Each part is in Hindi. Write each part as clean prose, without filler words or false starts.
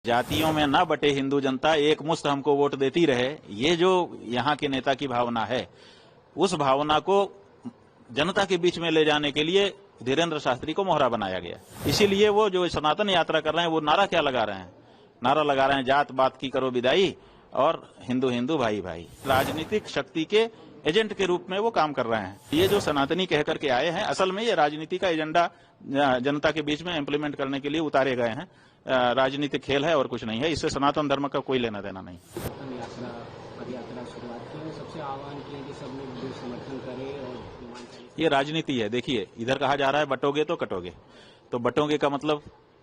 जातियों में ना बटे हिंदू जनता एक मुश्त हमको वोट देती रहे, ये जो यहाँ के नेता की भावना है, उस भावना को जनता के बीच में ले जाने के लिए धीरेन्द्र शास्त्री को मोहरा बनाया गया। इसीलिए वो जो सनातन यात्रा कर रहे हैं वो नारा क्या लगा रहे हैं? नारा लगा रहे हैं जात पात की करो विदाई और हिंदू हिंदू भाई भाई। राजनीतिक शक्ति के एजेंट के रूप में वो काम कर रहे हैं। ये जो सनातनी कह करके आए हैं, असल में ये राजनीति का एजेंडा जनता के बीच में इम्प्लीमेंट करने के लिए उतारे गए हैं। राजनीतिक खेल है और कुछ नहीं है। इससे सनातन धर्म का कोई लेना देना नहीं। पदयात्रा शुरुआत की है, सबसे आह्वान किया कि सब लोग समर्थन करें और ये राजनीति है। देखिए, इधर कहा जा रहा है बटोगे तो कटोगे, तो बटोगे का मतलब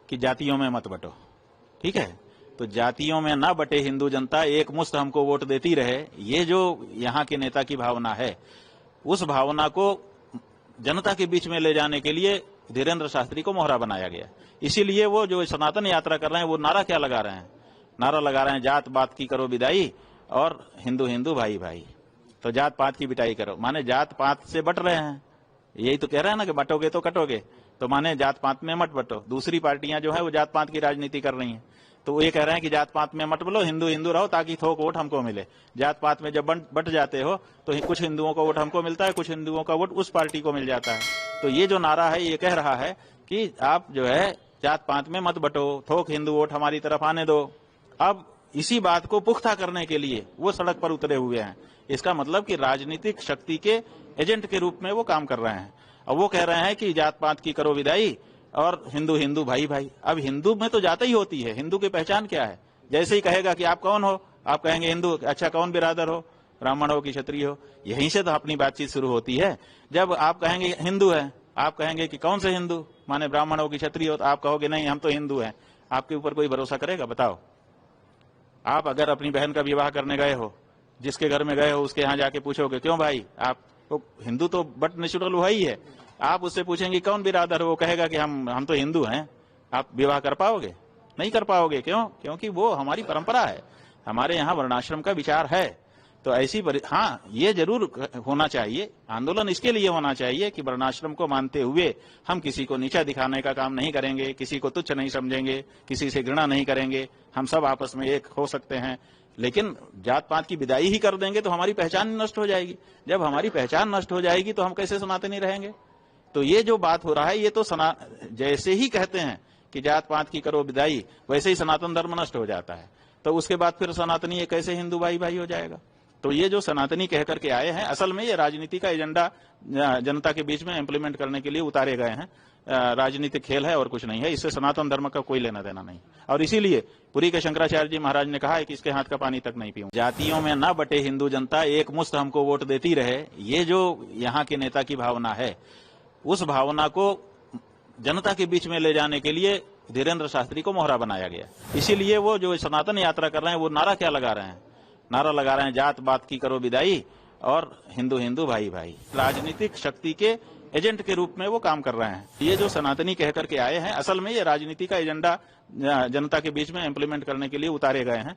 कि जातियों में मत बटो, ठीक है? तो जातियों में ना बटे हिंदू जनता एक मुश्त हमको वोट देती रहे, ये जो यहाँ के नेता की भावना है, उस भावना को जनता के बीच में ले जाने के लिए धीरेन्द्र शास्त्री को मोहरा बनाया गया। इसीलिए वो जो सनातन यात्रा कर रहे हैं वो नारा क्या लगा रहे हैं? नारा लगा रहे हैं जात पात की करो विदाई और हिंदू हिंदू भाई भाई। तो जात पात की बिटाई करो, माने जात पात से बट रहे हैं। यही तो कह रहे हैं ना कि बटोगे तो कटोगे, तो माने जात पात में मत बटो। दूसरी पार्टियां जो है वो जात पात की राजनीति कर रही हैं, तो वो ये कह रहे हैं कि जात पात में मत बोलो, हिंदू हिंदू रहो ताकि थोक वोट हमको मिले। जात पात में जब बट जाते हो तो कुछ हिंदुओं का वोट हमको मिलता है, कुछ हिंदुओं का वोट उस पार्टी को मिल जाता है। तो ये जो नारा है ये कह रहा है कि आप जो है जात पात में मत बटो, थोक हिंदू वोट हमारी तरफ आने दो। अब इसी बात को पुख्ता करने के लिए वो सड़क पर उतरे हुए हैं। इसका मतलब कि राजनीतिक शक्ति के एजेंट के रूप में वो काम कर रहे हैं। अब वो कह रहे हैं कि जात पात की करो विदाई और हिंदू हिंदू भाई भाई। अब हिंदू में तो जात ही होती है, हिंदू की पहचान क्या है? जैसे ही कहेगा कि आप कौन हो, आप कहेंगे हिंदू। अच्छा, कौन बिरादर हो? ब्राह्मण हो कि क्षत्रिय हो? यहीं से तो अपनी बातचीत शुरू होती है। जब आप कहेंगे हिंदू है, आप कहेंगे कि कौन से हिंदू, माने ब्राह्मण हो कि क्षत्रिय हो, तो आप कहोगे नहीं हम तो हिंदू हैं। आपके ऊपर कोई भरोसा करेगा? बताओ। आप अगर अपनी बहन का विवाह करने गए हो, जिसके घर में गए हो उसके यहाँ जाके पूछोगे क्यों भाई, आप तो हिंदू तो बट नेचुरल हुआ ही है। आप उससे पूछेंगे कौन बिरादर हो, वो कहेगा कि हम तो हिंदू हैं। आप विवाह कर पाओगे? नहीं कर पाओगे। क्यों? क्योंकि वो हमारी परंपरा है, हमारे यहाँ वर्णाश्रम का विचार है। तो ऐसी हाँ, ये जरूर होना चाहिए, आंदोलन इसके लिए होना चाहिए कि वर्णाश्रम को मानते हुए हम किसी को नीचा दिखाने का काम नहीं करेंगे, किसी को तुच्छ नहीं समझेंगे, किसी से घृणा नहीं करेंगे। हम सब आपस में एक हो सकते हैं, लेकिन जात पात की विदाई ही कर देंगे तो हमारी पहचान नष्ट हो जाएगी। जब हमारी पहचान नष्ट हो जाएगी तो हम कैसे सनातनी रहेंगे? तो ये जो बात हो रहा है, ये तो जैसे ही कहते हैं कि जात पात की करो विदाई, वैसे ही सनातन धर्म नष्ट हो जाता है। तो उसके बाद फिर सनातनी कैसे हिंदू भाई भाई हो जाएगा? तो ये जो सनातनी कह करके आए हैं, असल में ये राजनीति का एजेंडा जनता के बीच में इम्प्लीमेंट करने के लिए उतारे गए हैं। राजनीतिक खेल है और कुछ नहीं है। इससे सनातन धर्म का कोई लेना देना नहीं। और इसीलिए पुरी के शंकराचार्य जी महाराज ने कहा है कि इसके हाथ का पानी तक नहीं पीऊं। जातियों में ना बटे हिंदू जनता एक मुश्त हमको वोट देती रहे, ये जो यहाँ के नेता की भावना है, उस भावना को जनता के बीच में ले जाने के लिए धीरेन्द्र शास्त्री को मोहरा बनाया गया। इसीलिए वो जो सनातन यात्रा कर रहे हैं वो नारा क्या लगा रहे हैं? नारा लगा रहे हैं जात पात की करो विदाई और हिंदू हिंदू भाई भाई। राजनीतिक शक्ति के एजेंट के रूप में वो काम कर रहे हैं। ये जो सनातनी कह करके आए हैं, असल में ये राजनीति का एजेंडा जनता के बीच में इम्प्लीमेंट करने के लिए उतारे गए हैं।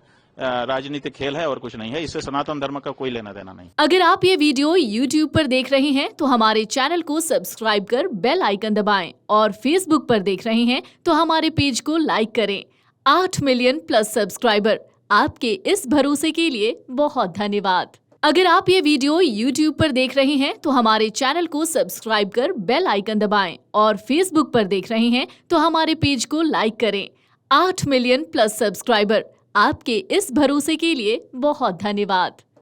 राजनीतिक खेल है और कुछ नहीं है। इससे सनातन धर्म का कोई लेना देना नहीं। अगर आप ये वीडियो YouTube पर देख रहे हैं तो हमारे चैनल को सब्सक्राइब कर बेल आइकन दबाएं, और Facebook पर देख रहे हैं तो हमारे पेज को लाइक करें। 8 मिलियन प्लस सब्सक्राइबर, आपके इस भरोसे के लिए बहुत धन्यवाद। अगर आप ये वीडियो YouTube पर देख रहे हैं तो हमारे चैनल को सब्सक्राइब कर बेल आइकन दबाएं, और Facebook पर देख रहे हैं तो हमारे पेज को लाइक करें। 8 मिलियन प्लस सब्सक्राइबर, आपके इस भरोसे के लिए बहुत धन्यवाद।